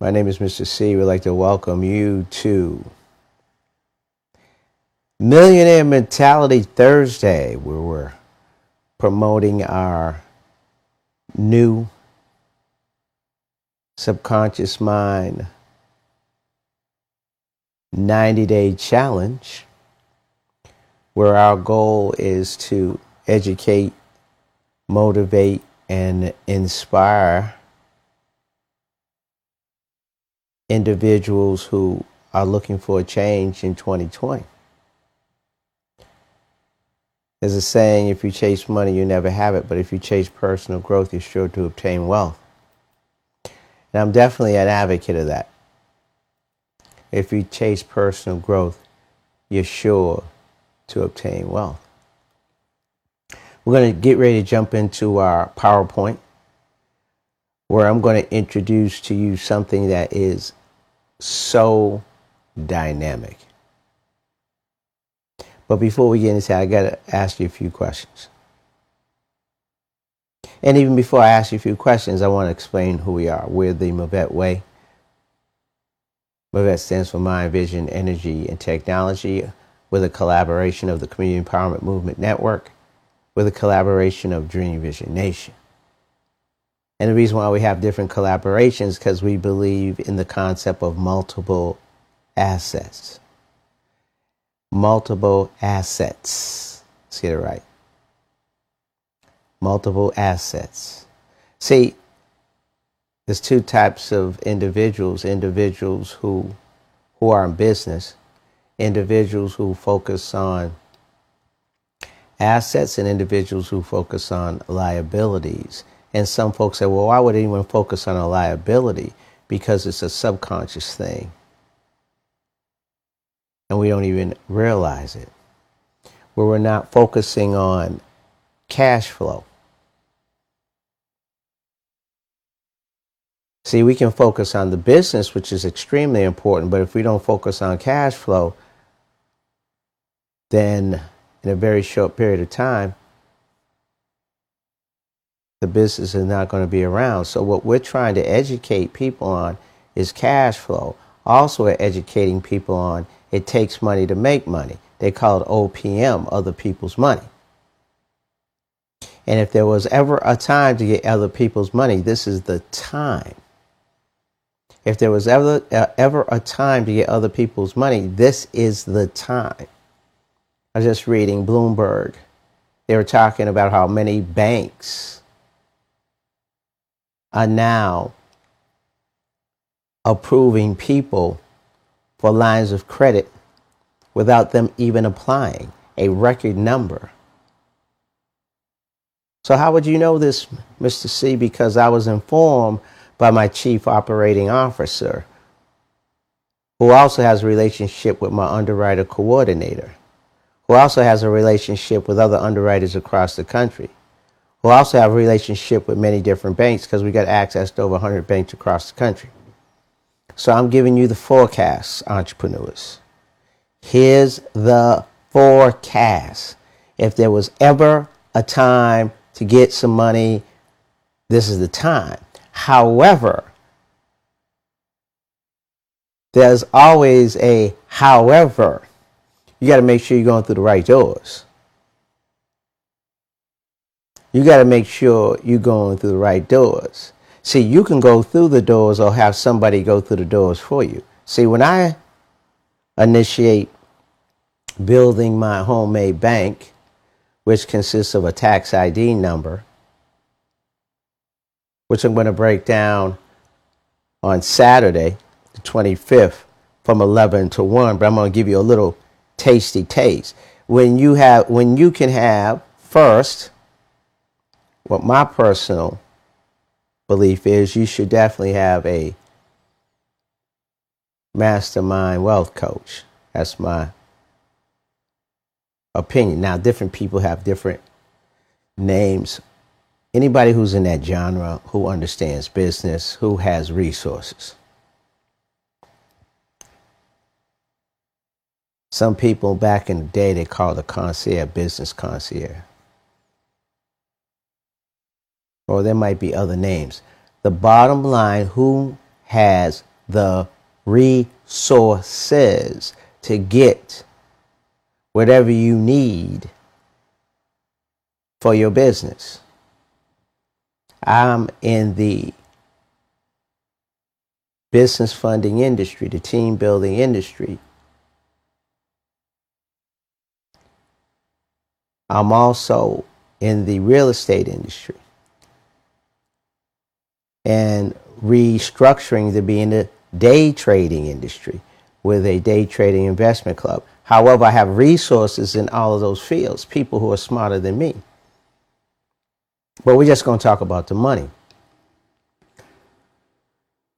My name is Mr. C. We'd like to welcome you to Millionaire Mentality Thursday, where we're promoting our new subconscious mind 90-day challenge, where our goal is to educate, motivate, and inspire individuals who are looking for a change in 2020. There's a saying, if you chase money, you never have it, but if you chase personal growth, you're sure to obtain wealth. And I'm definitely an advocate of that. If you chase personal growth, you're sure to obtain wealth. We're going to get ready to jump into our PowerPoint, where I'm going to introduce to you something that is so dynamic. But before we get into that, I got to ask you a few questions. And even before I ask you a few questions, I want to explain who we are. We're the MVET way. MVET stands for Mind, Vision, Energy, and Technology, with a collaboration of the Community Empowerment Movement Network, with a collaboration of Dream Vision Nation. And the reason why we have different collaborations is because we believe in the concept of multiple assets. Multiple assets. Let's get it right. Multiple assets. See, there's two types of individuals. Individuals who are in business. Individuals who focus on assets, and individuals who focus on liabilities. And some folks say, well, why would anyone focus on a liability? Because it's a subconscious thing. And we don't even realize it. Where we're not focusing on cash flow. See, we can focus on the business, which is extremely important, but if we don't focus on cash flow, then in a very short period of time, the business is not going to be around. So what we're trying to educate people on is cash flow. Also, we're educating people on it takes money to make money. They call it OPM, other people's money. And if there was ever a time to get other people's money, this is the time. If there was ever a time to get other people's money, this is the time. I was just reading Bloomberg. They were talking about how many banks are now approving people for lines of credit without them even applying, a record number. So how would you know this, Mr. C? Because I was informed by my chief operating officer, who also has a relationship with my underwriter coordinator, who also has a relationship with other underwriters across the country, who also have a relationship with many different banks, because we got access to over 100 banks across the country. So I'm giving you the forecast, entrepreneurs. Here's the forecast. If there was ever a time to get some money, this is the time. However, there's always a however. You got to make sure you're going through the right doors. You got to make sure you're going through the right doors. See, you can go through the doors or have somebody go through the doors for you. See, when I initiate building my homemade bank, which consists of a tax ID number, which I'm going to break down on Saturday, the 25th, from 11 to 1, but I'm going to give you a little tasty taste. When you can have first, what my personal belief is, you should definitely have a mastermind wealth coach. That's my opinion. Now, different people have different names. Anybody who's in that genre, who understands business, who has resources. Some people back in the day, they called a concierge business concierge. Or there might be other names. The bottom line, who has the resources to get whatever you need for your business. I'm in the business funding industry, the team building industry. I'm also in the real estate industry and restructuring to be in the day trading industry with a day trading investment club. However, I have resources in all of those fields, people who are smarter than me. But we're just going to talk about the money.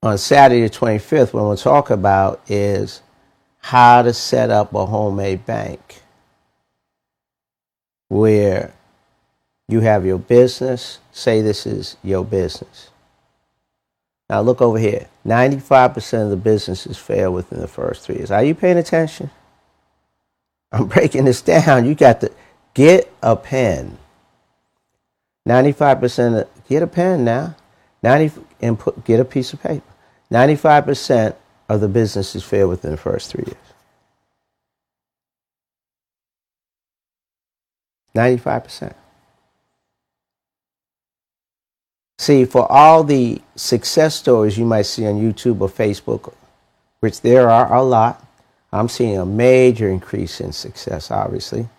On Saturday the 25th, what we'll talk about is how to set up a homemade bank where you have your business. Say this is your business. Now look over here. 95% of the businesses fail within the first 3 years. Are you paying attention? I'm breaking this down. You got to get a pen. 95% get a pen now. Get a piece of paper. 95% of the businesses fail within the first 3 years. 95%. See, for all the success stories you might see on YouTube or Facebook, which there are a lot, I'm seeing a major increase in success, obviously,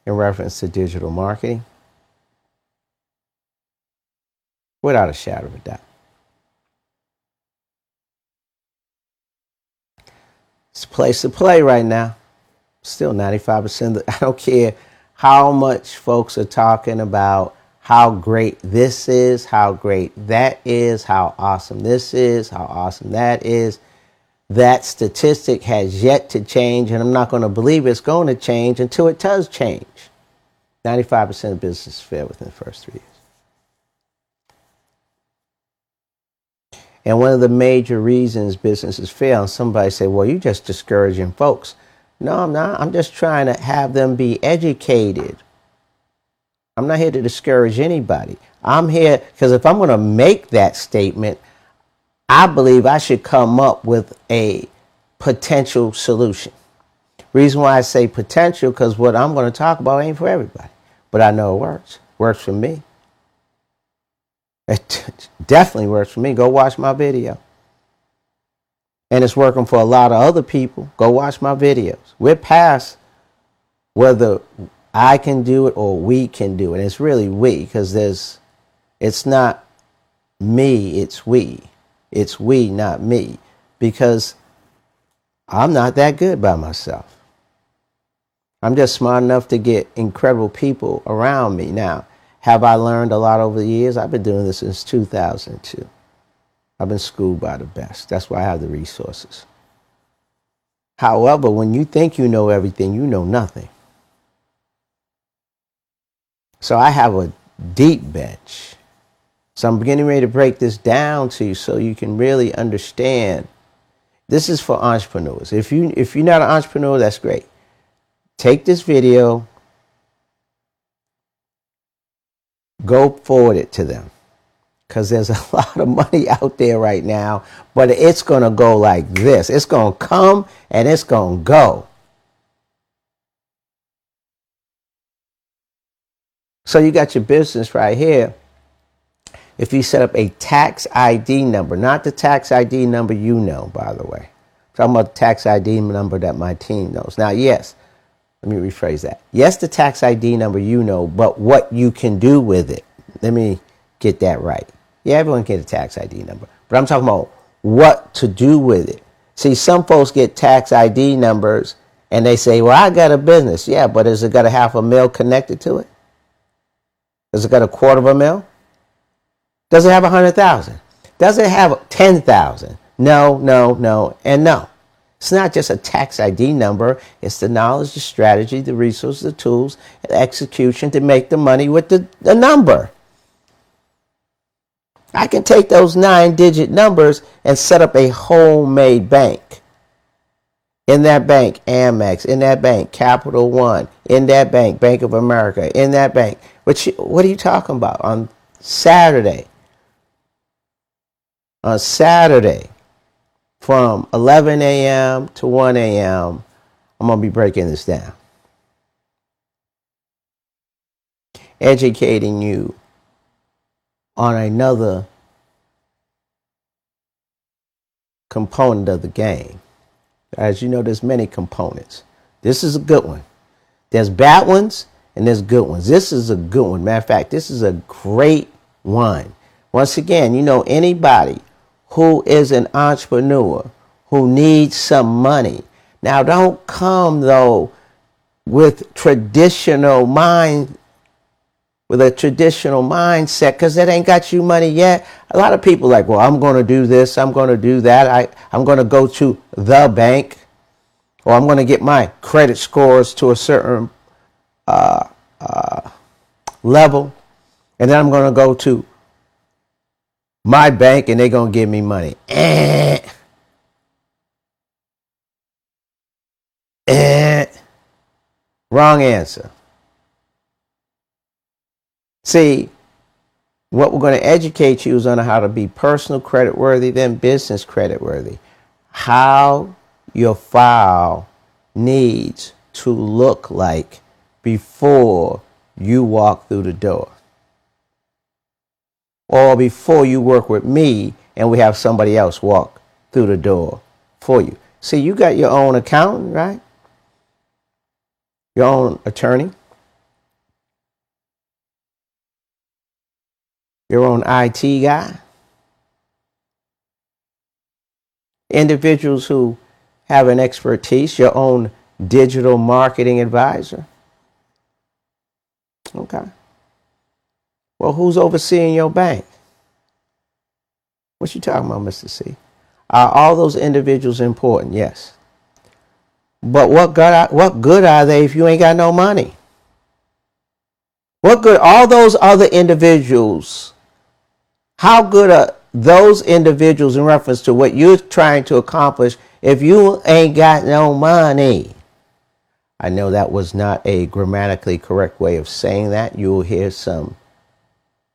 in reference to digital marketing, without a shadow of a doubt. It's a place to play right now. Still 95%. I don't care how much folks are talking about how great this is, how great that is, how awesome this is, how awesome that is. That statistic has yet to change, and I'm not going to believe it's going to change until it does change. 95% of businesses fail within the first 3 years. And one of the major reasons businesses fail, and somebody say, well, you're just discouraging folks. No, I'm not. I'm just trying to have them be educated. I'm not here to discourage anybody. I'm here because if I'm going to make that statement, I believe I should come up with a potential solution. Reason why I say potential, because what I'm going to talk about ain't for everybody. But I know it works. Works for me. It definitely works for me. Go watch my video. And it's working for a lot of other people. Go watch my videos. We're past whether I can do it or we can do it. And it's really we, because it's not me, it's we. It's we, not me. Because I'm not that good by myself. I'm just smart enough to get incredible people around me. Now, have I learned a lot over the years? I've been doing this since 2002. I've been schooled by the best. That's why I have the resources. However, when you think you know everything, you know nothing. So I have a deep bench. So I'm getting ready to break this down to you so you can really understand. This is for entrepreneurs. If you're not an entrepreneur, that's great. Take this video, go forward it to them, because there's a lot of money out there right now, but it's going to go like this. It's going to come and it's going to go. So you got your business right here. If you set up a tax ID number, not the tax ID number you know, by the way. I'm talking about the tax ID number that my team knows. Now, yes, let me rephrase that. Yes, the tax ID number you know, but what you can do with it. Let me get that right. Yeah, everyone get a tax ID number. But I'm talking about what to do with it. See, some folks get tax ID numbers and they say, well, I got a business. Yeah, but has it got a $500,000 connected to it? Has it got $250,000? Does it have 100,000? Does it have 10,000? No, no, no, and no. It's not just a tax ID number. It's the knowledge, the strategy, the resources, the tools, the execution to make the money with the number. I can take those 9-digit numbers and set up a homemade bank. In that bank, Amex. In that bank, Capital One. In that bank, Bank of America. In that bank. What are you talking about? On Saturday, On Saturday, from 11 a.m. to 1 a.m., I'm going to be breaking this down. Educating you on another component of the game. As you know, there's many components. This is a good one. There's bad ones and there's good ones. This is a good one. Matter of fact, this is a great one. Once again, you know, anybody who is an entrepreneur who needs some money. Now, don't come, though, with a traditional mindset, because that ain't got you money yet. A lot of people like, well, I'm going to do this, I'm going to do that, I'm going to go to the bank, or I'm going to get my credit scores to a certain level, and then I'm going to go to my bank and they're going to give me money. Wrong answer. See, what we're going to educate you is on how to be personal credit worthy, then business credit worthy. How your file needs to look like before you walk through the door. Or before you work with me and we have somebody else walk through the door for you. See, you got your own accountant, right? Your own attorney. Your own IT guy. Individuals who have an expertise, your own digital marketing advisor. Okay. Well, who's overseeing your bank? What you talking about, Mr. C? Are all those individuals important? Yes. But what good are they if you ain't got no money? What good all those other individuals? How good are those individuals in reference to what you're trying to accomplish if you ain't got no money? I know that was not a grammatically correct way of saying that. You will hear some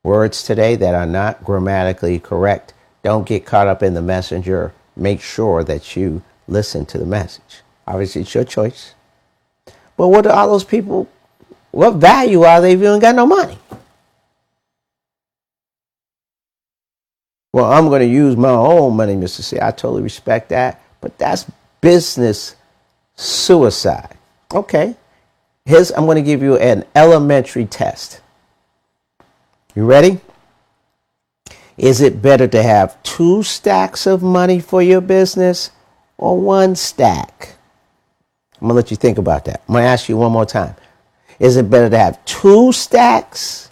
words today that are not grammatically correct. Don't get caught up in the messenger. Make sure that you listen to the message. Obviously, it's your choice. But what are all those people, what value are they if you ain't got no money? Well, I'm going to use my own money, Mr. C. I totally respect that. But that's business suicide. Okay. I'm going to give you an elementary test. You ready? Is it better to have 2 stacks of money for your business or 1 stack? I'm going to let you think about that. I'm going to ask you one more time. Is it better to have 2 stacks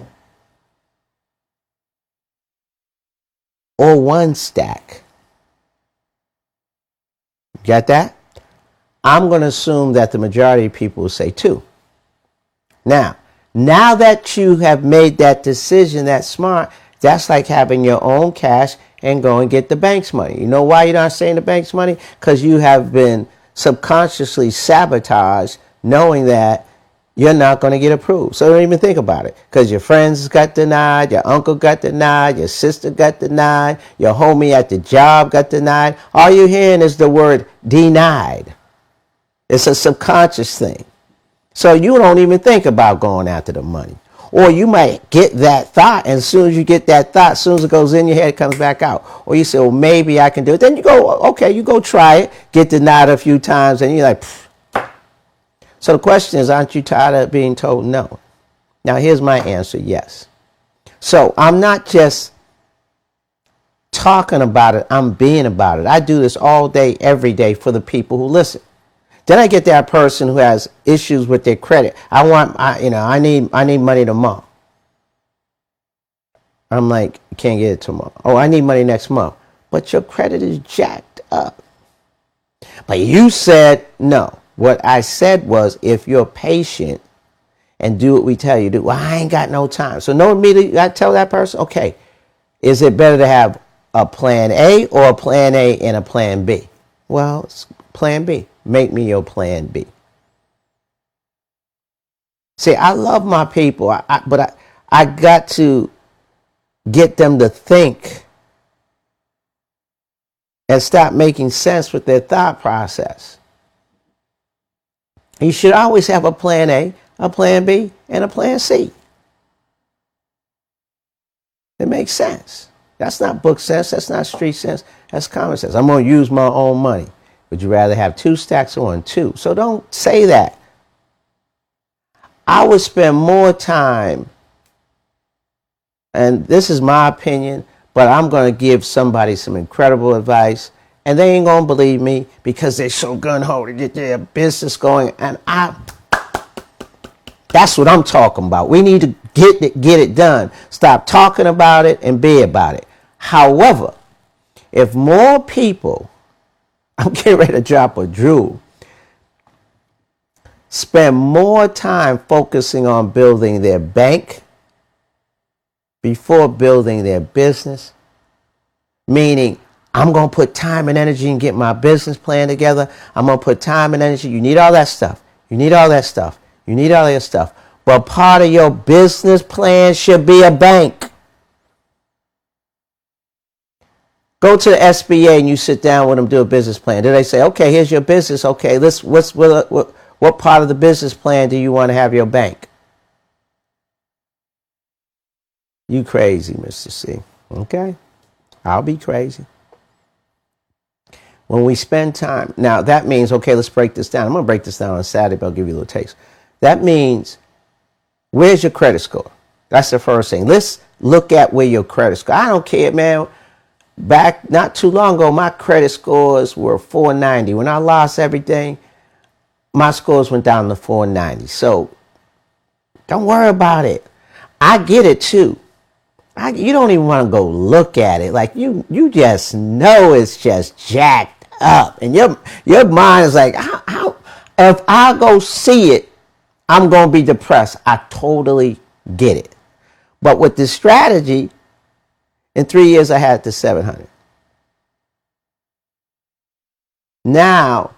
or 1 stack? Got that? I'm going to assume that the majority of people will say 2. Now that you have made that decision, that's smart. That's like having your own cash and go and get the bank's money. You know why you're not saying the bank's money? Because you have been subconsciously sabotaged knowing that you're not going to get approved. So don't even think about it. Because your friends got denied, your uncle got denied, your sister got denied, your homie at the job got denied. All you're hearing is the word denied. It's a subconscious thing. So you don't even think about going after the money. Or you might get that thought, and as soon as you get that thought, as soon as it goes in your head, it comes back out. Or you say, well, maybe I can do it. Then you go, okay, you go try it, get denied a few times, and you're like, pfft. So the question is, aren't you tired of being told no? Now, here's my answer, yes. So I'm not just talking about it, I'm being about it. I do this all day, every day for the people who listen. Then I get that person who has issues with their credit. I need money tomorrow. I'm like, can't get it tomorrow. Oh, I need money next month. But your credit is jacked up. But you said no. What I said was, if you're patient and do what we tell you to do, well, I ain't got no time. So no, immediately I tell that person, okay, is it better to have a plan A or a plan A and a plan B? Well, it's plan B. Make me your plan B. See, I love my people, but I got to get them to think and stop making sense with their thought process. You should always have a plan A, a plan B, and a plan C. It makes sense. That's not book sense. That's not street sense. That's common sense. I'm going to use my own money. Would you rather have 2 stacks or 1? 2? So don't say that. I would spend more time, and this is my opinion, but I'm going to give somebody some incredible advice, and they ain't going to believe me because they're so gun-ho to get their business going. And that's what I'm talking about. We need to get it done. Stop talking about it and be about it. However, if more people, I'm getting ready to drop a jewel, spend more time focusing on building their bank before building their business, meaning I'm going to put time and energy and get my business plan together. I'm going to put time and energy. You need all that stuff. You need all that stuff. You need all that stuff. But part of your business plan should be a bank. Go to the SBA and you sit down with them, do a business plan. Do they say, okay, here's your business. Okay, what part of the business plan do you want to have your bank? You crazy, Mr. C. Okay, I'll be crazy. When we spend time, now that means, okay, let's break this down. I'm going to break this down on Saturday, but I'll give you a little taste. That means, where's your credit score? That's the first thing. Let's look at where your credit score. I don't care, man. Back not too long ago, my credit scores were 490. When I lost everything, my scores went down to 490. So don't worry about it. I get it too. You don't even want to go look at it. Like you just know it's just jacked up, and your mind is like, how? If I go see it, I'm gonna be depressed. I totally get it. But with this strategy, in 3 years I had to 700. Now,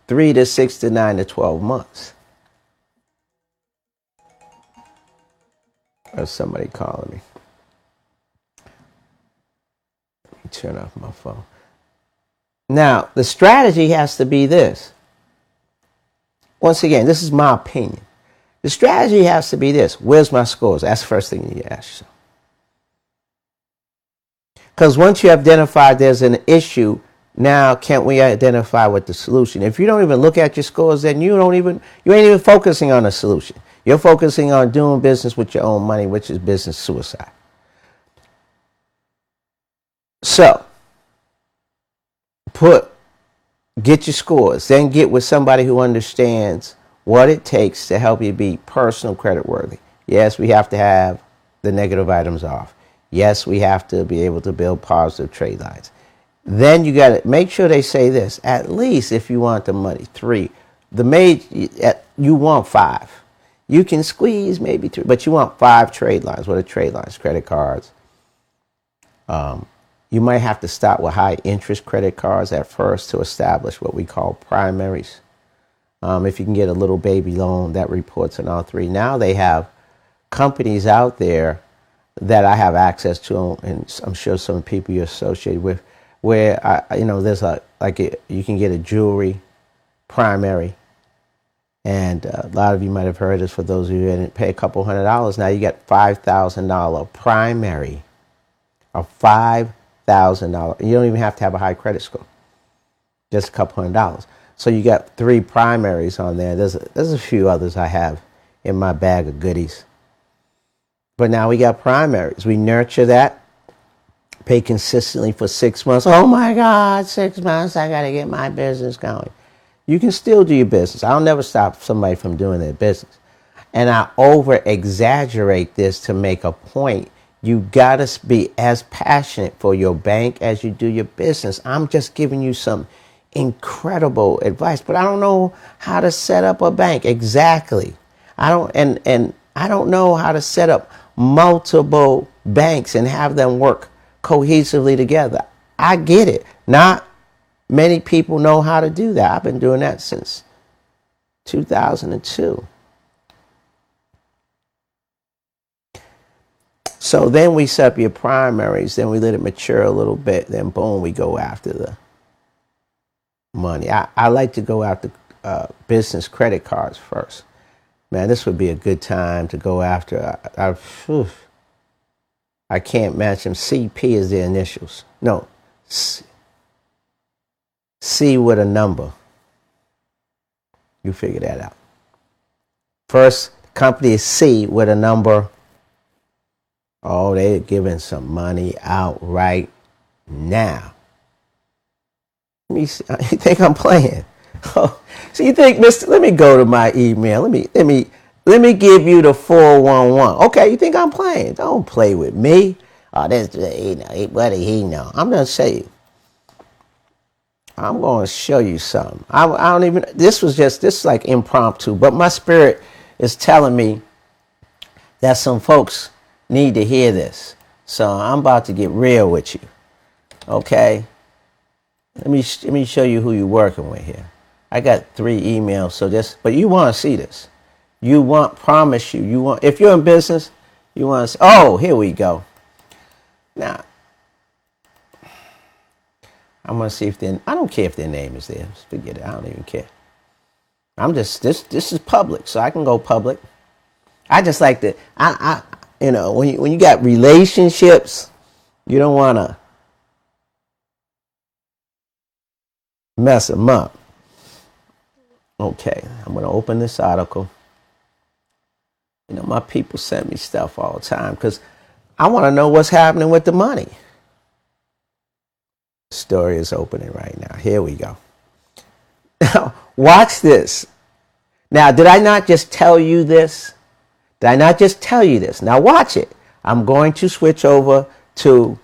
3 to 6 to 9 to 12 months. Or somebody calling me. Let me turn off my phone. Now, the strategy has to be this. Once again, this is my opinion. The strategy has to be this. Where's my scores? That's the first thing you need to ask yourself. Because once you identify there's an issue, now can't we identify what the solution? If you don't even look at your scores, then you ain't even focusing on a solution. You're focusing on doing business with your own money, which is business suicide. So, get your scores, then get with somebody who understands what it takes to help you be personal credit worthy. Yes, we have to have the negative items off. Yes, we have to be able to build positive trade lines. Then you got to make sure they say this, at least if you want the money, 3. You want 5. You can squeeze maybe 3, but you want 5 trade lines. What are trade lines? Credit cards. You might have to start with high interest credit cards at first to establish what we call primaries. If you can get a little baby loan that reports on all 3. Now they have companies out there that I have access to, and I'm sure some people you're associated with, where there's you can get a jewelry primary, and a lot of you might have heard this. For those of you who didn't pay a couple $100, now you get $5,000 primary, a $5,000. You don't even have to have a high credit score, just a couple $100. So you got 3 primaries on there. There's a few others I have in my bag of goodies. But now we got primaries. We nurture that. Pay consistently for 6 months. Oh my God, 6 months. I got to get my business going. You can still do your business. I'll never stop somebody from doing their business. And I over exaggerate this to make a point. You got to be as passionate for your bank as you do your business. I'm just giving you some incredible advice, but I don't know how to set up a bank exactly. I don't know how to set up multiple banks and have them work cohesively together. I get it. Not many people know how to do that. I've been doing that since 2002. So then we set up your primaries, then we let it mature a little bit, then boom, we go after the money. I like to go after business credit cards first. Man, this would be a good time to go after. I can't match them. CP is the initials. No, C with a number. You figure that out. First company is C with a number. Oh, they're giving some money out right now. You think I'm playing? Oh, so you think, Mister? Let me go to my email. Let me give you the 411. Okay, you think I'm playing? Don't play with me. Oh, this, what did he know? I'm gonna say you. I'm gonna show you something. I don't even. This is like impromptu, but my spirit is telling me that some folks need to hear this. So I'm about to get real with you. Okay? Let me show you who you're working with here. I got 3 emails, so but you want to see this. Promise you, if you're in business, you want to see, oh, here we go. Now, I'm going to see I don't care if their name is there. Just forget it. I don't even care. This is public, so I can go public. I just like to, when you got relationships, you don't want to mess them up. Okay, I'm going to open this article. My people send me stuff all the time because I want to know what's happening with the money. The story is opening right now. Here we go. Now, watch this. Now, did I not just tell you this? Now watch it. I'm going to switch over to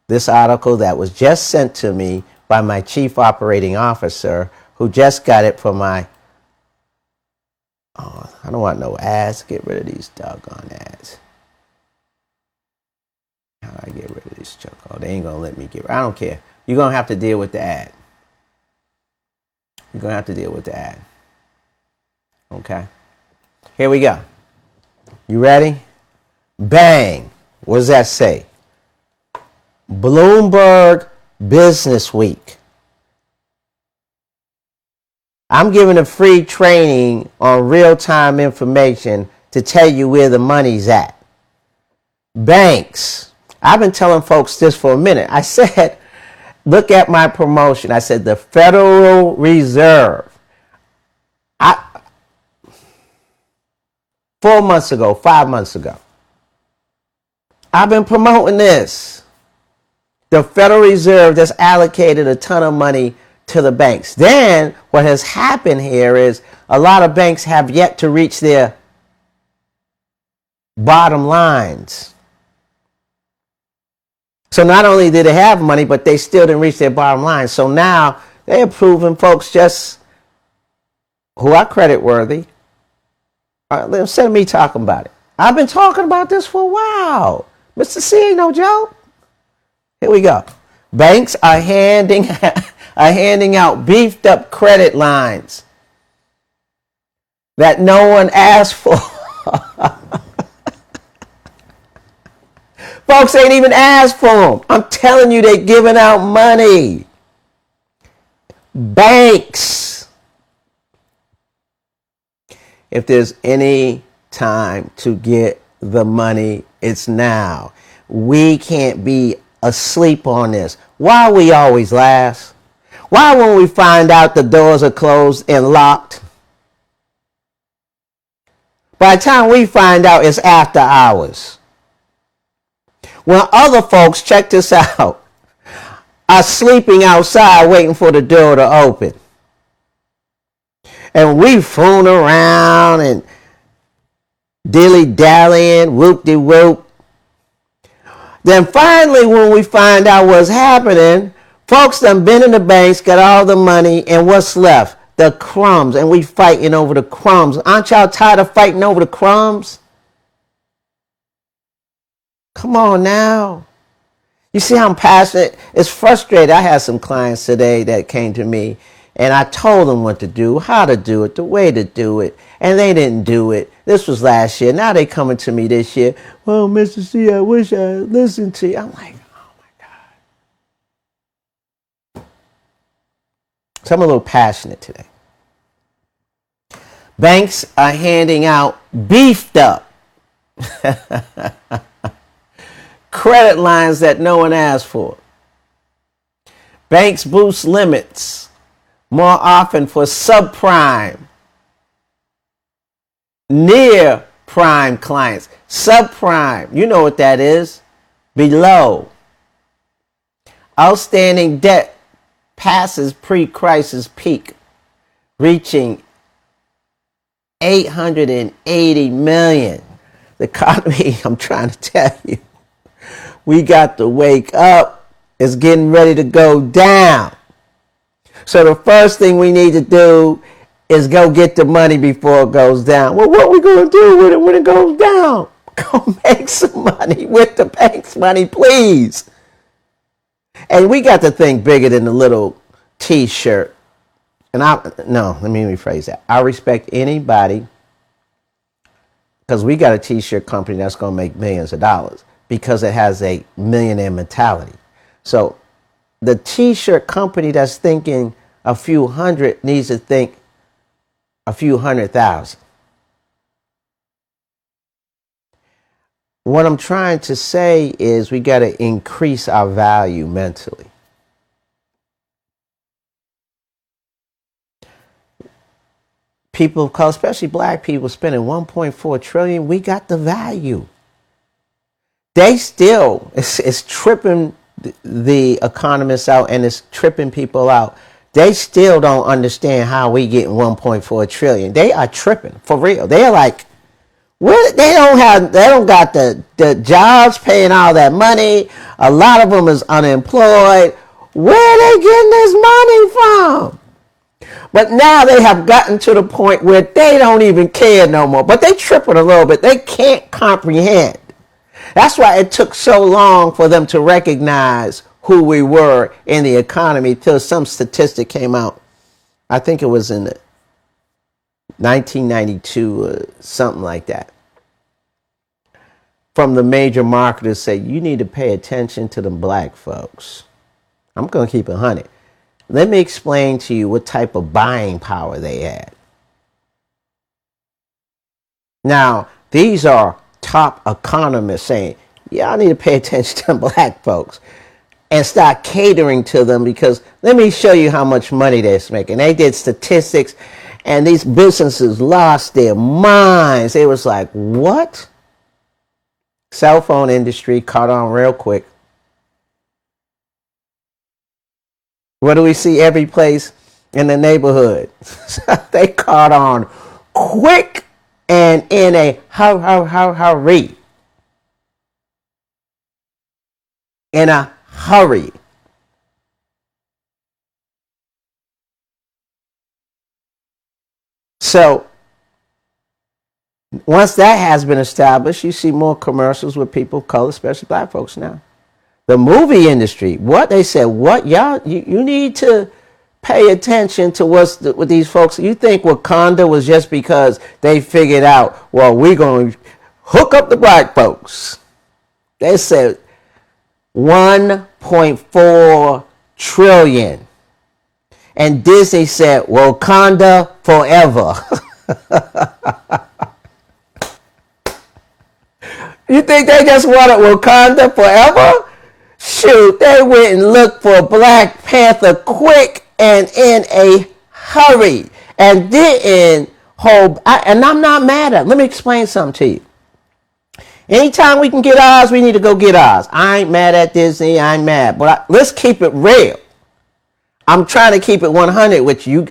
this article that was just sent to me by my chief operating officer who just got it from my, I don't want no ads. Get rid of these doggone ads. How do I get rid of this junk? Oh, they ain't going to let me I don't care. You're going to have to deal with the ad. Okay. Here we go. You ready? Bang. What does that say? Bloomberg Business Week. I'm giving a free training on real-time information to tell you where the money's at. Banks. I've been telling folks this for a minute. I said, look at my promotion. I said the Federal Reserve. 4 months ago, 5 months ago. I've been promoting this. The Federal Reserve just allocated a ton of money to the banks. Then what has happened here is a lot of banks have yet to reach their bottom lines. So not only did they have money, but they still didn't reach their bottom line. So now they're proving folks just who are credit worthy. Instead of me talking about it. I've been talking about this for a while. Mr. C ain't no joke. Here we go. Banks are handing out beefed up credit lines that no one asked for. Folks ain't even asked for them. I'm telling you, they're giving out money. Banks. If there's any time to get the money, it's now. We can't be asleep on this. Why we always last? Why when we find out the doors are closed and locked? By the time we find out, it's after hours. When other folks, check this out, are sleeping outside waiting for the door to open. And we fooling around and dilly-dallying, whoop-de-whoop. Then finally, when we find out what's happening, folks done been in the banks, got all the money, and what's left? The crumbs. And we fighting over the crumbs. Aren't y'all tired of fighting over the crumbs? Come on now. You see how I'm passionate? It's frustrating. I had some clients today that came to me And I told them what to do, how to do it, the way to do it. And they didn't do it. This was last year. Now they coming to me this year. Well, Mr. C, I wish I listened to you. I'm like, oh my God. So I'm a little passionate today. Banks are handing out beefed up credit lines that no one asked for. Banks boost limits more often for subprime, near prime clients. Subprime, you know what that is. Below. Outstanding debt passes pre-crisis peak, reaching 880 million. The economy, I'm trying to tell you, we got to wake up. It's getting ready to go down. So the first thing we need to do is go get the money before it goes down. Well, what are we going to do with it when it goes down? Go make some money with the bank's money, please. And we got to think bigger than the little T-shirt. And let me rephrase that. I respect anybody, because we got a T-shirt company that's going to make millions of dollars because it has a millionaire mentality. So the T-shirt company that's thinking a few hundred needs to think a few 100,000. What I'm trying to say is we got to increase our value mentally. People of color, especially black people, spending $1.4 trillion. We got the value. They still, it's tripping the economists out, and it's tripping people out. They still don't understand how we getting 1.4 trillion. They are tripping for real. They're like, well, they don't got the jobs paying all that money. A lot of them is unemployed. Where are they getting this money from? But now they have gotten to the point where they don't even care no more. But they tripping a little bit. They can't comprehend. That's why it took so long for them to recognize who we were in the economy till some statistic came out. I think it was in 1992 or something like that. From the major marketers say, you need to pay attention to the black folks. I'm going to keep it 100. Let me explain to you what type of buying power they had. Now, these are top economists saying, yeah, I need to pay attention to black folks and start catering to them, because let me show you how much money they're making. They did statistics, and these businesses lost their minds. They was like, what? Cell phone industry caught on real quick. What do we see every place in the neighborhood? They caught on quick and in a hurry. In a hurry. So once that has been established, you see more commercials with people of color, especially black folks now. The movie industry, what they said, what y'all, you need to pay attention to what's with these folks. You think Wakanda was just because they figured out, well, we're going to hook up the black folks. They said 1.4 trillion. And Disney said, Wakanda forever. You think they just wanted Wakanda forever? Shoot, they went and looked for Black Panther quick and in a hurry and didn't hold. And I'm not mad at it. Let me explain something to you. Anytime we can get ours, we need to go get ours. I ain't mad at Disney. I ain't mad. But let's keep it real. I'm trying to keep it 100 with you.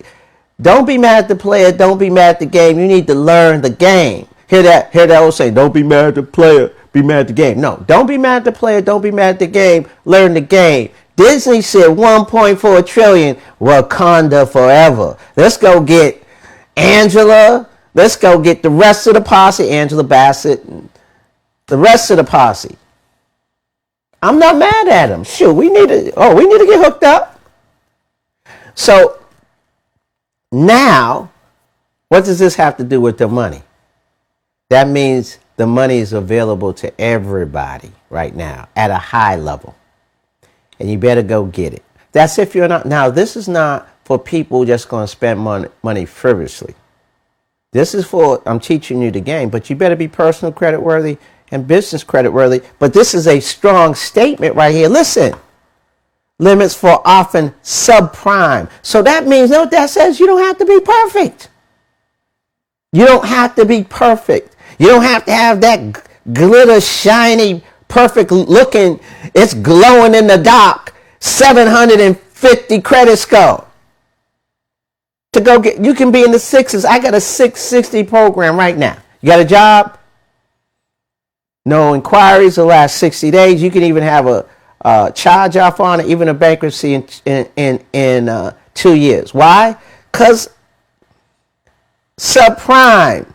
Don't be mad at the player. Don't be mad at the game. You need to learn the game. Hear that old saying, don't be mad at the player, be mad at the game. No, don't be mad at the player, don't be mad at the game, learn the game. Disney said 1.4 trillion, Wakanda forever. Let's go get Angela. Let's go get the rest of the posse, Angela Bassett, and the rest of the posse. I'm not mad at them. Shoot, we need to get hooked up. So Now, what does this have to do with the money? That means the money is available to everybody right now at a high level. And you better go get it. That's if you're not. Now, this is not for people just going to spend money frivolously. This is for, I'm teaching you the game, but you better be personal credit worthy and business credit worthy. But this is a strong statement right here. Listen. Limits for often subprime. So that means, you know what that says? You don't have to be perfect. You don't have to be perfect. You don't have to have that glitter, shiny, perfect looking, it's glowing in the dark, 750 credit score. To go get, you can be in the sixes. I got a 660 program right now. You got a job? No inquiries the last 60 days. You can even have a charge off on it, even a bankruptcy in 2 years. Why? Because subprime,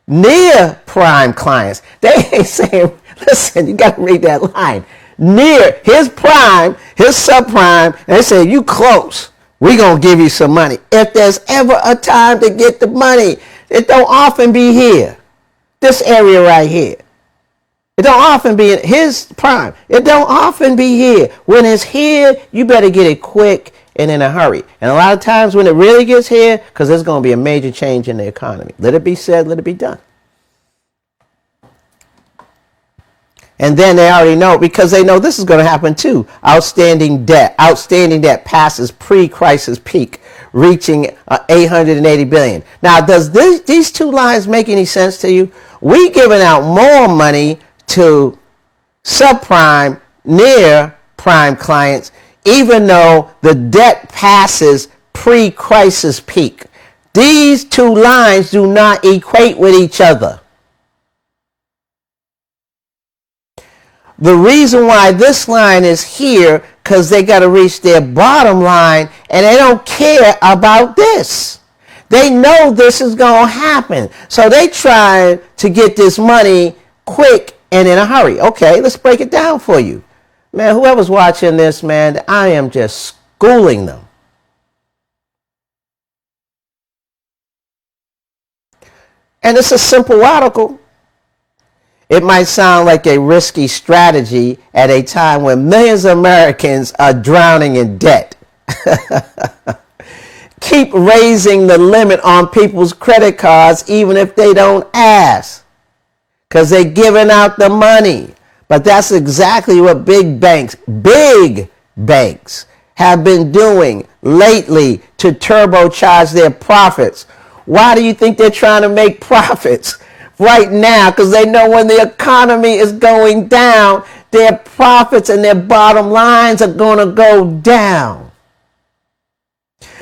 near prime clients, they ain't saying, listen, you got to read that line. Near, his prime, his subprime, and they say, you close. We're going to give you some money. If there's ever a time to get the money, it don't often be here. This area right here. It don't often be in his prime. It don't often be here. When it's here, you better get it quick and in a hurry. And a lot of times when it really gets here, because there's going to be a major change in the economy. Let it be said, let it be done. And then they already know, because they know this is going to happen too. Outstanding debt passes pre-crisis peak, reaching 880 billion. Now, does these two lines make any sense to you? We giving out more money to subprime, near prime clients, even though the debt passes pre-crisis peak. These two lines do not equate with each other. The reason why this line is here, because they got to reach their bottom line, and they don't care about this. They know this is going to happen. So they try to get this money quick and in a hurry. Okay, let's break it down for you. Man, whoever's watching this, man, I am just schooling them. And it's a simple article. It might sound like a risky strategy at a time when millions of Americans are drowning in debt. Keep raising the limit on people's credit cards even if they don't ask, because they're giving out the money. But that's exactly what big banks have been doing lately to turbocharge their profits. Why do you think they're trying to make profits right now? Because they know when the economy is going down, their profits and their bottom lines are going to go down.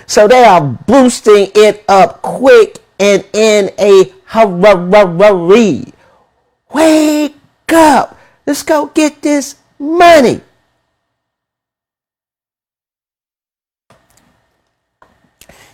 So they are boosting it up quick and in a hurry. Wake up. Let's go get this money.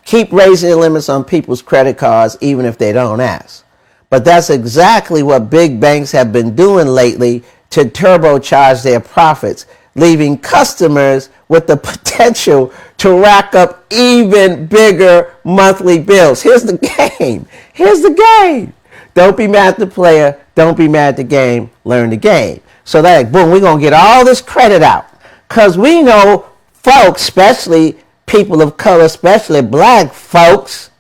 Keep raising the limits on people's credit cards even if they don't ask. But that's exactly what big banks have been doing lately to turbocharge their profits, leaving customers with the potential to rack up even bigger monthly bills. Here's the game. Here's the game. Don't be mad at the player. Don't be mad at the game. Learn the game. So that, boom, we're going to get all this credit out. Because we know folks, especially people of color, especially black folks,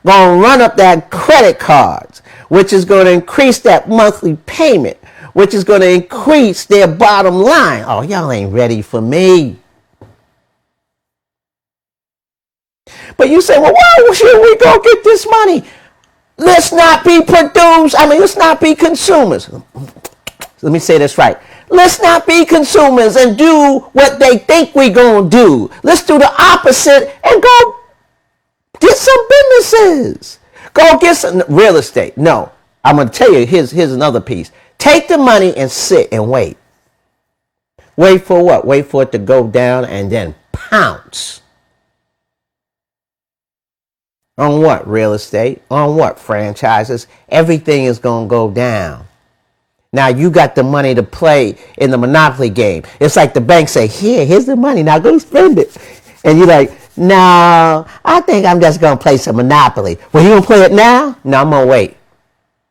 going to run up that credit cards, which is going to increase that monthly payment, which is going to increase their bottom line. Oh, y'all ain't ready for me. But you say, well, why should we go get this money? Let's not be let's not be consumers. Let me say this right. Let's not be consumers and do what they think we're going to do. Let's do the opposite and go get some businesses. Go get some real estate. No, I'm going to tell you, here's another piece. Take the money and sit and wait. Wait for what? Wait for it to go down and then pounce. On what? Real estate. On what? Franchises. Everything is going to go down. Now you got the money to play in the monopoly game. It's like the bank say, here's the money. Now go spend it. And you're like, No, I think I'm just going to play some Monopoly. Well, you going to play it now? No, I'm going to wait.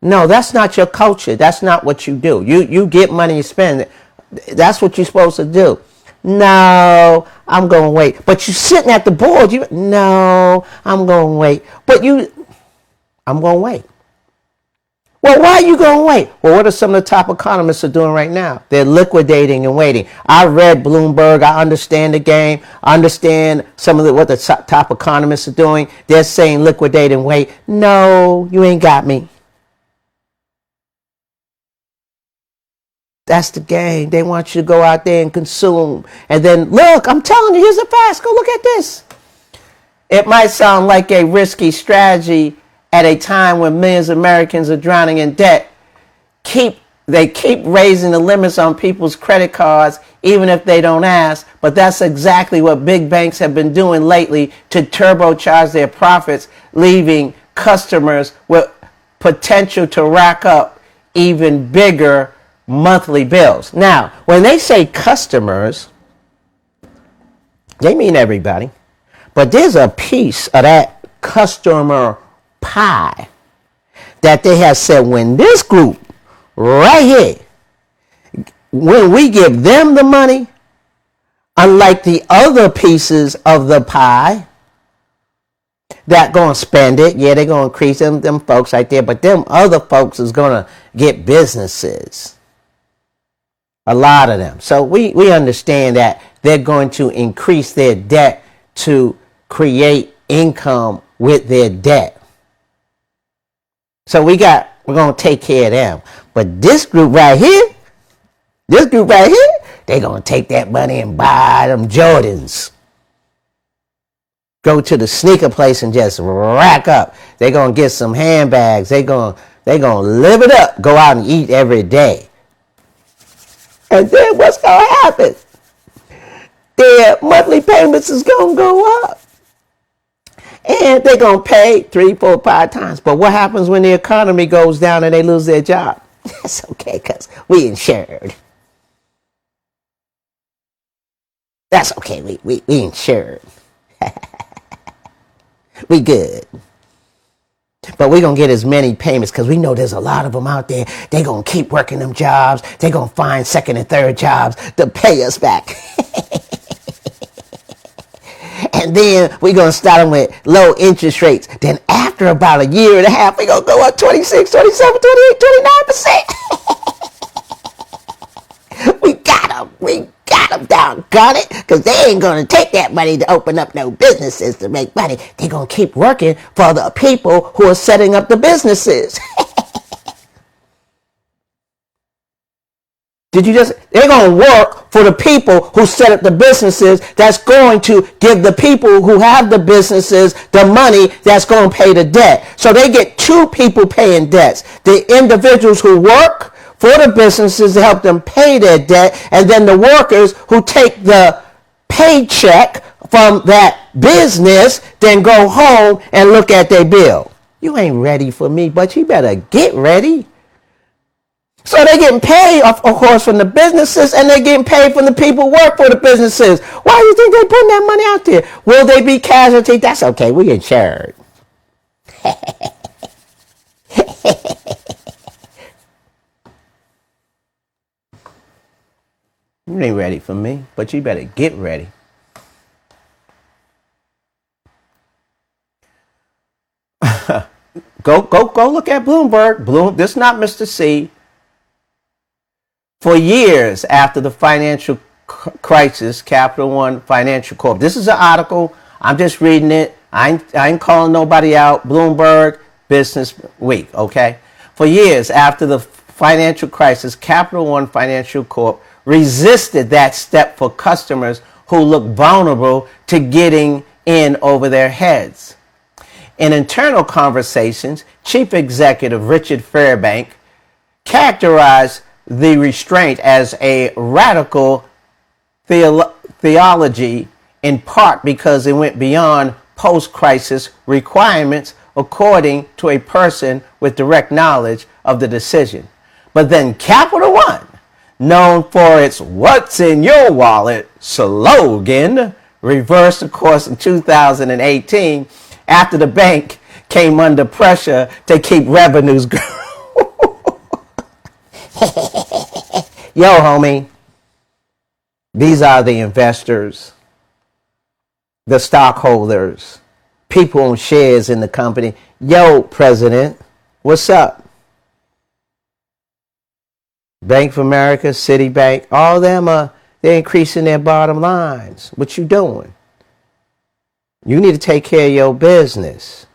No, that's not your culture. That's not what you do. You get money, you spend it. That's what you're supposed to do. No, I'm going to wait. But you sitting at the board. No, I'm going to wait. I'm going to wait. Well, why are you going to wait? Well, what are some of the top economists are doing right now? They're liquidating and waiting. I read Bloomberg. I understand the game. I understand some of what the top economists are doing. They're saying liquidate and wait. No, you ain't got me. That's the game. They want you to go out there and consume. And then, look, I'm telling you, here's the facts. Go look at this. It might sound like a risky strategy at a time when millions of Americans are drowning in debt. They keep raising the limits on people's credit cards, even if they don't ask. But that's exactly what big banks have been doing lately to turbocharge their profits, leaving customers with potential to rack up even bigger monthly bills. Now, when they say customers, they mean everybody. But there's a piece of that customer pie that they have said, when this group right here, when we give them the money, unlike the other pieces of the pie that gonna spend it, yeah, they're gonna increase them folks right there, but them other folks is gonna get businesses, a lot of them. So we understand that they're going to increase their debt to create income with their debt. So we're going to take care of them. But this group right here, they're going to take that money and buy them Jordans. Go to the sneaker place and just rack up. They're going to get some handbags. They're going to live it up. Go out and eat every day. And then what's going to happen? Their monthly payments is going to go up. And they're going to pay 3, 4, 5 times. But what happens when the economy goes down and they lose their job? That's okay, because we insured. That's okay, we insured. We good. But we're going to get as many payments because we know there's a lot of them out there. They're going to keep working them jobs. They're going to find second and third jobs to pay us back. And then we're going to start them with low interest rates. Then after about a year and a half, we're going to go up 26, 27, 28, 29%. We got them, doggone it. Because they ain't going to take that money to open up no businesses to make money. They're going to keep working for the people who are setting up the businesses. They're going to work for the people who set up the businesses that's going to give the people who have the businesses the money that's going to pay the debt. So they get 2 people paying debts. The individuals who work for the businesses to help them pay their debt, and then the workers who take the paycheck from that business, then go home and look at their bill. You ain't ready for me, but you better get ready. So they're getting paid, of course, from the businesses, and they're getting paid from the people who work for the businesses. Why do you think they're putting that money out there? Will they be casualty? That's okay. We insured. You ain't ready for me, but you better get ready. Go look at Bloomberg. This is not Mr. C. For years after the financial crisis, Capital One Financial Corp. This is an article. I'm just reading it. I ain't calling nobody out. Bloomberg Business Week, okay? For years after the financial crisis, Capital One Financial Corp resisted that step for customers who look vulnerable to getting in over their heads. In internal conversations, Chief Executive Richard Fairbank characterized the restraint as a radical theology, in part because it went beyond post-crisis requirements according to a person with direct knowledge of the decision. But then Capital One, known for its "What's in Your Wallet" slogan, reversed, of course, in 2018 after the bank came under pressure to keep revenues growing. Yo, homie, these are the investors, the stockholders, people own shares in the company. Yo, President, what's up? Bank of America, Citibank, all of them they're increasing their bottom lines. What you doing? You need to take care of your business.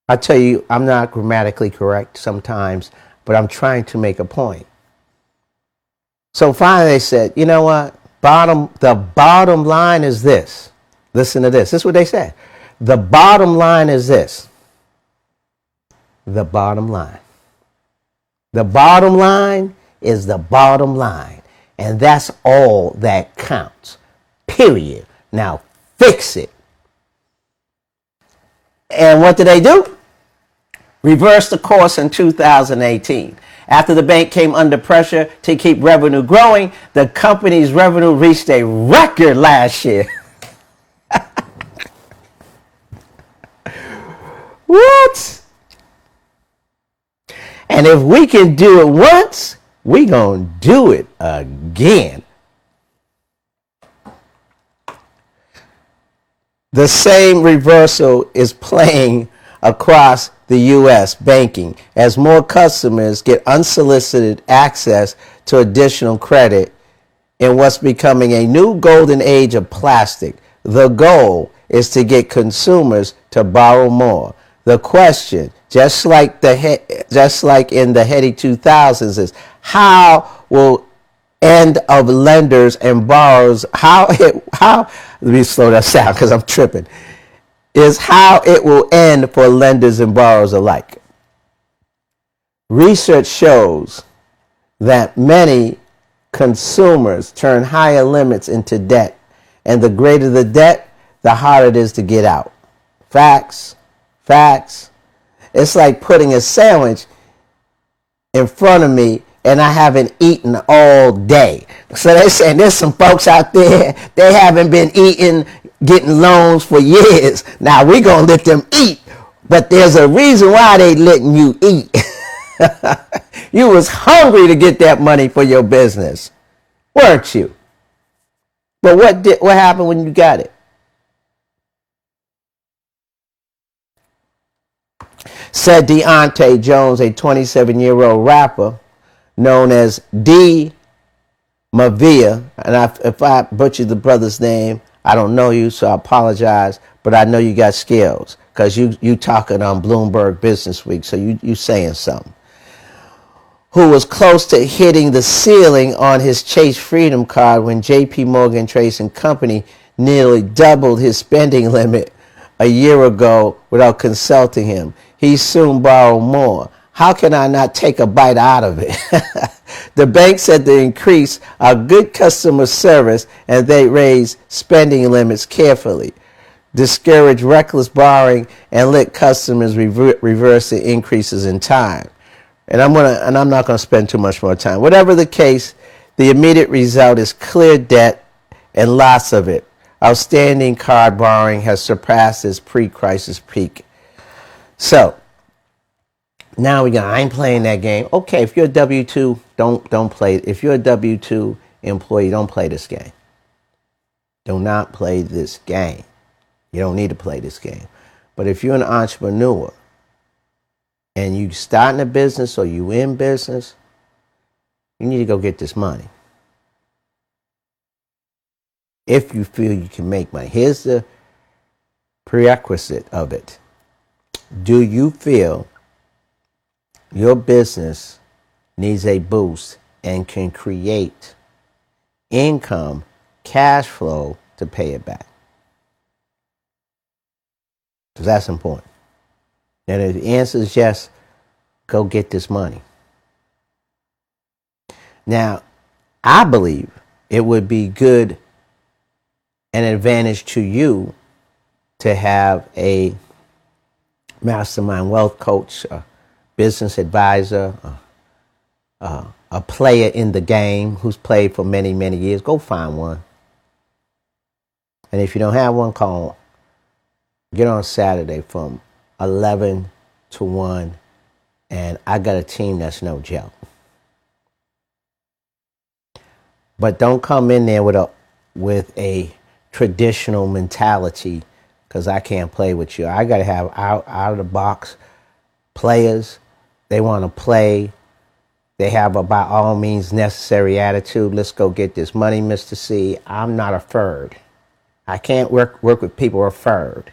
I tell you, I'm not grammatically correct sometimes, but I'm trying to make a point. So finally they said, you know what? The bottom line is this. Listen to this. This is what they said. The bottom line is this. The bottom line. The bottom line is the bottom line. And that's all that counts. Period. Now fix it. And what did they do? Reverse the course in 2018. After the bank came under pressure to keep revenue growing, the company's revenue reached a record last year. What? And if we can do it once, we gonna do it again. The same reversal is playing across the U.S. banking as more customers get unsolicited access to additional credit in what's becoming a new golden age of plastic. The goal is to get consumers to borrow more. The question, just like in the heady 2000s, is how will end of lenders and borrowers, let me slow that down because I'm tripping, is how it will end for lenders and borrowers alike. Research shows that many consumers turn higher limits into debt, and the greater the debt, the harder it is to get out. Facts. It's like putting a sandwich in front of me and I haven't eaten all day. So they're saying there's some folks out there, they haven't been eating, getting loans for years. Now we're going to let them eat, but there's a reason why they letting you eat. You was hungry to get that money for your business, weren't you? But what happened when you got it? Said Deontay Jones, a 27-year-old rapper known as D. Mavia, and if I butchered the brother's name, I don't know you, so I apologize, but I know you got skills because you talking on Bloomberg Business Week, so you saying something. Who was close to hitting the ceiling on his Chase Freedom card when J.P. Morgan Chase & Company nearly doubled his spending limit a year ago without consulting him. He soon borrowed more. How can I not take a bite out of it? The bank said the increase are good customer service and they raise spending limits carefully, discourage reckless borrowing, and let customers reverse the increases in time. And I'm not gonna spend too much more time. Whatever the case, the immediate result is clear debt and lots of it. Outstanding card borrowing has surpassed its pre-crisis peak. So now I ain't playing that game. Okay, if you're a W-2, don't play. If you're a W-2 employee, don't play this game. Do not play this game. You don't need to play this game. But if you're an entrepreneur and you starting a business or you in business, you need to go get this money. If you feel you can make money. Here's the prerequisite of it. Do you feel your business needs a boost and can create income, cash flow to pay it back? Because that's important. And if the answer is yes, go get this money. Now, I believe it would be good and advantage to you to have a mastermind wealth coach, a business advisor, a player in the game who's played for many, many years. Go find one. And if you don't have one, call. Get on Saturday from 11 to 1. And I got a team that's no joke. But don't come in there with a traditional mentality, because I can't play with you. I got to have out of the box players. They want to play. They have a by all means necessary attitude. Let's go get this money, Mr. C. I'm not a ferd. I can't work with people who are ferd.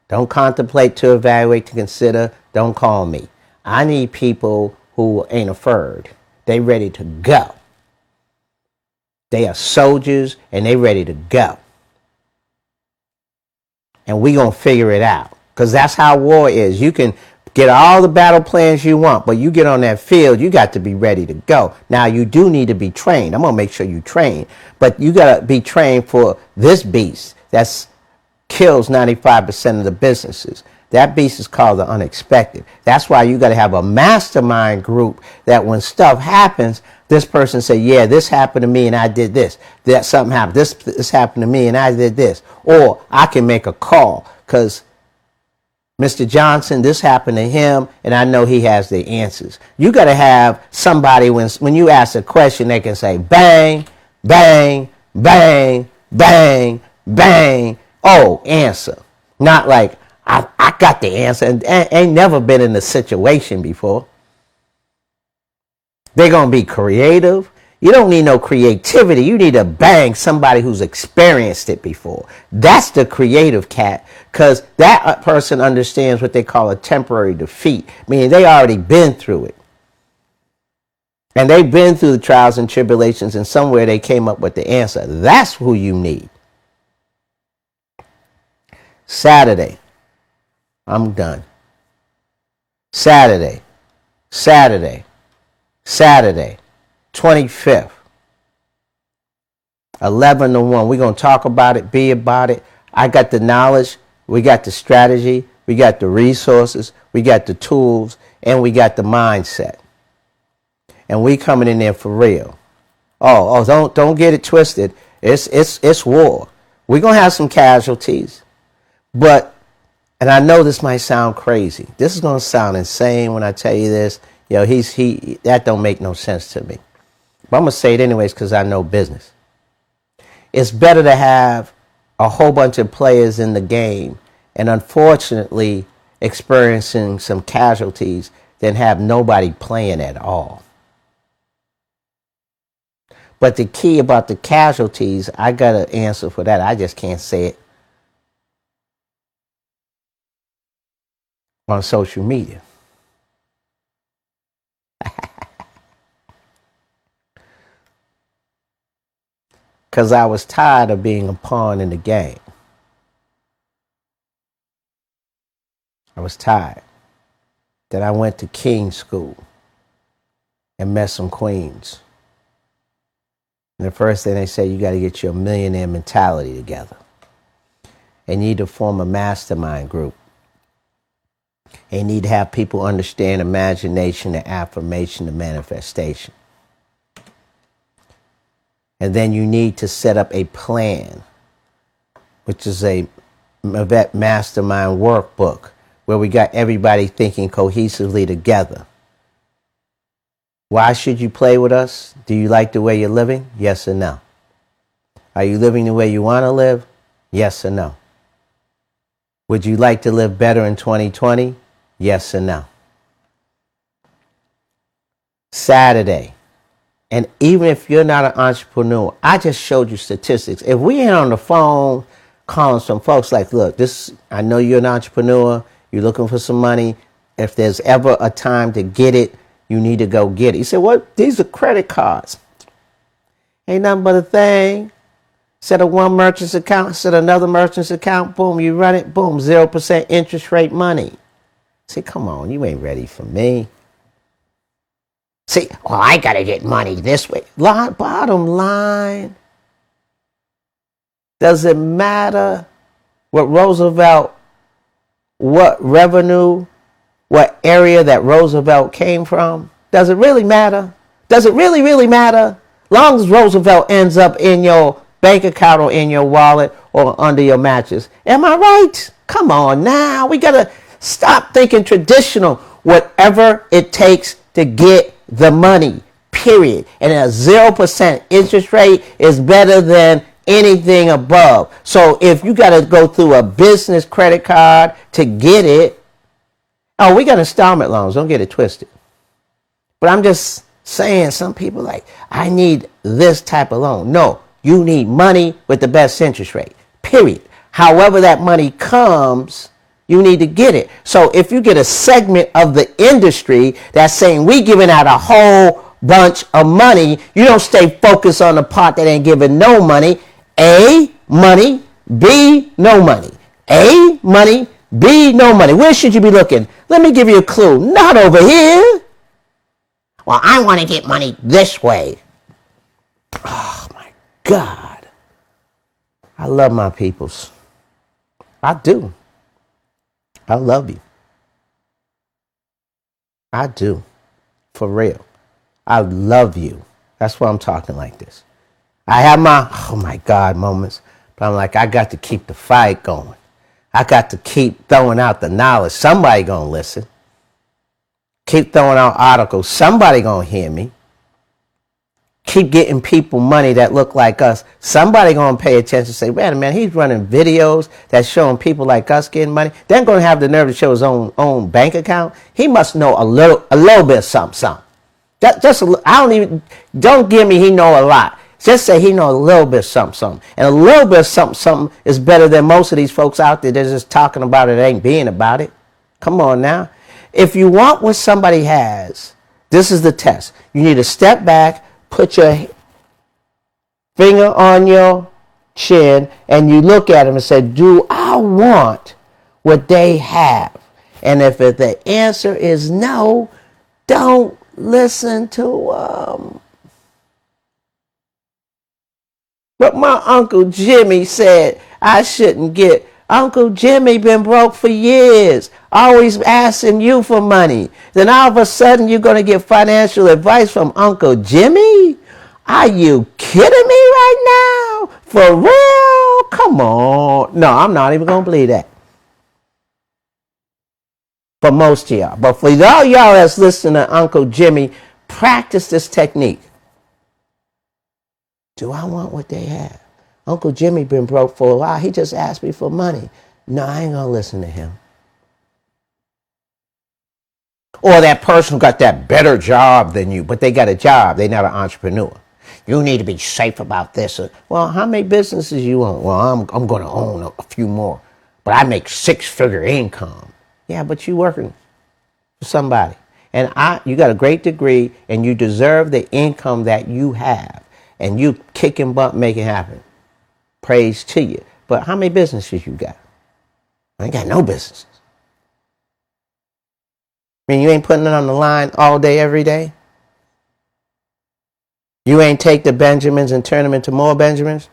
Don't contemplate, to evaluate, to consider. Don't call me. I need people who ain't a ferd. They ready to go. They are soldiers and they ready to go. And we gonna figure it out, because that's how war is. You can get all the battle plans you want, but you get on that field, you got to be ready to go. Now, you do need to be trained. I'm gonna make sure you train, but you gotta be trained for this beast that's kills 95% of the businesses. That beast is called the unexpected. That's why you got to have a mastermind group that when stuff happens, this person say, yeah, this happened to me and I did this. That something happened. This happened to me and I did this. Or I can make a call because Mr. Johnson, this happened to him and I know he has the answers. You got to have somebody when you ask a question, they can say bang, bang, bang, bang, bang. Oh, answer. Not like, I got the answer and ain't never been in a situation before. They're going to be creative. You don't need no creativity. You need to bang somebody who's experienced it before. That's the creative cat, because that person understands what they call a temporary defeat, meaning they already been through it. And they've been through the trials and tribulations, and somewhere they came up with the answer. That's who you need. Saturday. I'm done. Saturday, 25th, 11 to 1. We're going to talk about it, be about it. I got the knowledge, we got the strategy, we got the resources, we got the tools, and we got the mindset. And we coming in there for real. Oh, don't get it twisted. It's war. We're going to have some casualties, but and I know this might sound crazy. This is going to sound insane when I tell you this. That don't make no sense to me. But I'm going to say it anyways because I know business. It's better to have a whole bunch of players in the game and unfortunately experiencing some casualties than have nobody playing at all. But the key about the casualties, I got an answer for that. I just can't say it on social media. Because I was tired of being a pawn in the game. I was tired. Then I went to King School and met some queens. And the first thing they said, you got to get your millionaire mentality together. And you need to form a mastermind group. And you need to have people understand imagination, the affirmation, the manifestation. And then you need to set up a plan, which is a MVET Mastermind Workbook, where we got everybody thinking cohesively together. Why should you play with us? Do you like the way you're living? Yes or no? Are you living the way you want to live? Yes or no? Would you like to live better in 2020? Yes or no? Saturday. And even if you're not an entrepreneur, I just showed you statistics. If we ain't on the phone calling some folks like, look, I know you're an entrepreneur, you're looking for some money. If there's ever a time to get it, you need to go get it. You say, what? These are credit cards. Ain't nothing but a thing. Set up one merchant's account, set another merchant's account, boom, you run it, boom, 0% interest rate money. See, come on, you ain't ready for me. See, well, I got to get money this way. Bottom line, does it matter what revenue, what area that Roosevelt came from? Does it really matter? Does it really, really matter? Long as Roosevelt ends up in your bank account or in your wallet or under your mattress. Am I right? Come on now. We got to stop thinking traditional. Whatever it takes to get the money, period. And a 0% interest rate is better than anything above. So if you got to go through a business credit card to get it, oh, we got installment loans. Don't get it twisted. But I'm just saying, some people like, I need this type of loan. No, you need money with the best interest rate, period. However that money comes, you need to get it. So if you get a segment of the industry that's saying we giving out a whole bunch of money, you don't stay focused on the part that ain't giving no money. A, money. B, no money. A, money. B, no money. Where should you be looking? Let me give you a clue. Not over here. Well, I want to get money this way. Oh, my God. I love my peoples. I do. I love you. I do. For real. I love you. That's why I'm talking like this. I have my, oh my God, moments. But I'm like, I got to keep the fight going. I got to keep throwing out the knowledge. Somebody going to listen. Keep throwing out articles. Somebody going to hear me. Keep getting people money that look like us. Somebody going to pay attention and say, wait a minute, he's running videos that's showing people like us getting money. They're going to have the nerve to show his own bank account. He must know a little bit of something. Don't give me he know a lot. Just say he know a little bit of something. And a little bit of something is better than most of these folks out there. They're just talking about it, ain't being about it. Come on now. If you want what somebody has, this is the test. You need to step back, put your finger on your chin, and you look at them and say, do I want what they have? And if the answer is no, don't listen to But my Uncle Jimmy said I shouldn't get. Uncle Jimmy been broke for years, always asking you for money. Then all of a sudden you're going to get financial advice from Uncle Jimmy? Are you kidding me right now? For real? Come on. No, I'm not even going to believe that. For most of y'all. But for all y'all that's listening to Uncle Jimmy, practice this technique. Do I want what they have? Uncle Jimmy been broke for a while. He just asked me for money. No, I ain't going to listen to him. Or that person who got that better job than you, but they got a job. They're not an entrepreneur. You need to be safe about this. Well, how many businesses you own? Well, I'm going to own a few more. But I make 6-figure income. Yeah, but you working for somebody. And you got a great degree, and you deserve the income that you have. And you kicking butt, make it happen. Praise to you. But how many businesses you got? I ain't got no businesses. I mean, you ain't putting it on the line all day, every day. You ain't take the Benjamins and turn them into more Benjamins.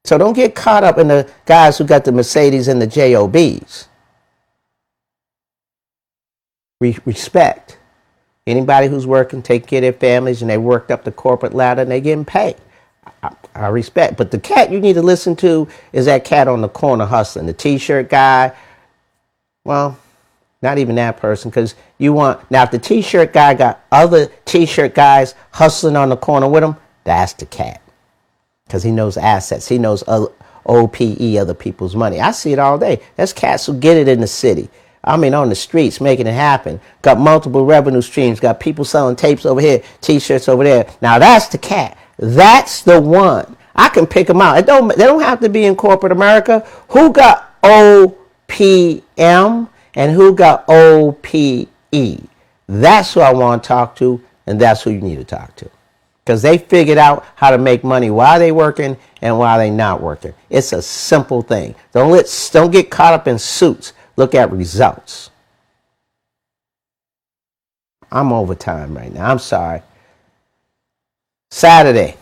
So don't get caught up in the guys who got the Mercedes and the JOBs. Respect. Anybody who's working, take care of their families, and they worked up the corporate ladder and they getting paid. I respect. But the cat you need to listen to is that cat on the corner hustling. The T-shirt guy. Well, not even that person, because you want... Now, if the T-shirt guy got other T-shirt guys hustling on the corner with him, that's the cat. Because he knows assets. He knows OPE, other people's money. I see it all day. There's cats who get it in the city. I mean, on the streets, making it happen. Got multiple revenue streams. Got people selling tapes over here, T-shirts over there. Now, that's the cat. That's the one. I can pick them out. They don't have to be in corporate America. Who got OPM and who got OPE? That's who I want to talk to, and that's who you need to talk to. Because they figured out how to make money while they working and while they not working. It's a simple thing. Don't get caught up in suits. Look at results. I'm over time right now. I'm sorry. Saturday.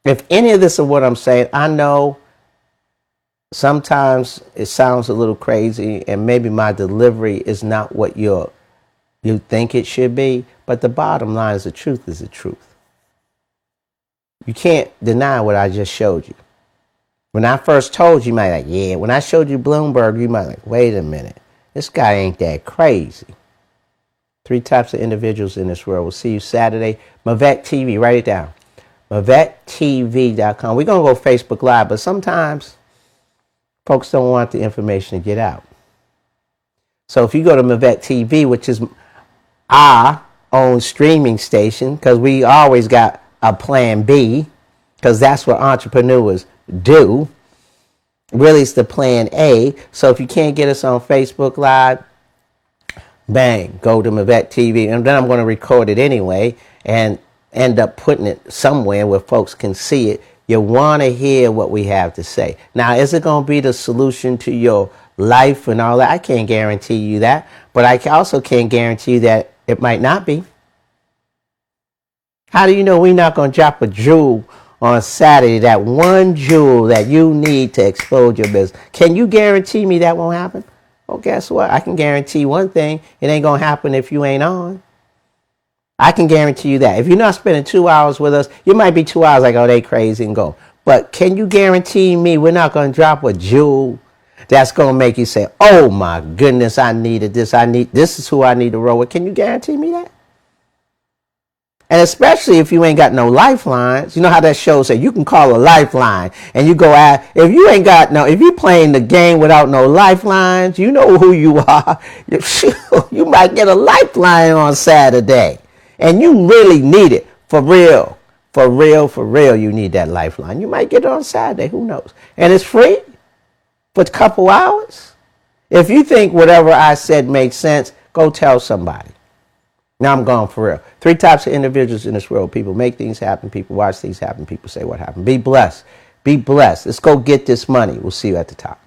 If any of this is what I'm saying, I know sometimes it sounds a little crazy and maybe my delivery is not what you think it should be. But the bottom line is the truth is the truth. You can't deny what I just showed you. When I first told you, you might like, yeah. When I showed you Bloomberg, you might like, wait a minute. This guy ain't that crazy. 3 types of individuals in this world. We'll see you Saturday. MVET TV, write it down. MVETTV.com. We're going to go Facebook Live, but sometimes folks don't want the information to get out. So if you go to MVET TV, which is our own streaming station, because we always got a plan B, because that's what entrepreneurs do. Really, it's the plan A. So if you can't get us on Facebook Live, bang, go to MVET TV. And then I'm going to record it anyway and end up putting it somewhere where folks can see it. You want to hear what we have to say. Now, is it going to be the solution to your life and all that? I can't guarantee you that. But I also can't guarantee you that it might not be. How do you know we're not going to drop a jewel on Saturday, that one jewel that you need to explode your business? Can you guarantee me that won't happen? Well, guess what? I can guarantee one thing. It ain't going to happen if you ain't on. I can guarantee you that. If you're not spending 2 hours with us, you might be 2 hours like, oh, they crazy and go. But can you guarantee me we're not going to drop a jewel that's going to make you say, oh, my goodness, I needed this. This is who I need to roll with. Can you guarantee me that? And especially if you ain't got no lifelines. You know how that show say you can call a lifeline and you go out. If you ain't got if you playing the game without no lifelines, you know who you are. You might get a lifeline on Saturday. And you really need it. For real. For real, for real, you need that lifeline. You might get it on Saturday. Who knows? And it's free for a couple hours. If you think whatever I said makes sense, go tell somebody. Now I'm gone for real. 3 types of individuals in this world. People make things happen. People watch things happen. People say what happened. Be blessed. Be blessed. Let's go get this money. We'll see you at the top.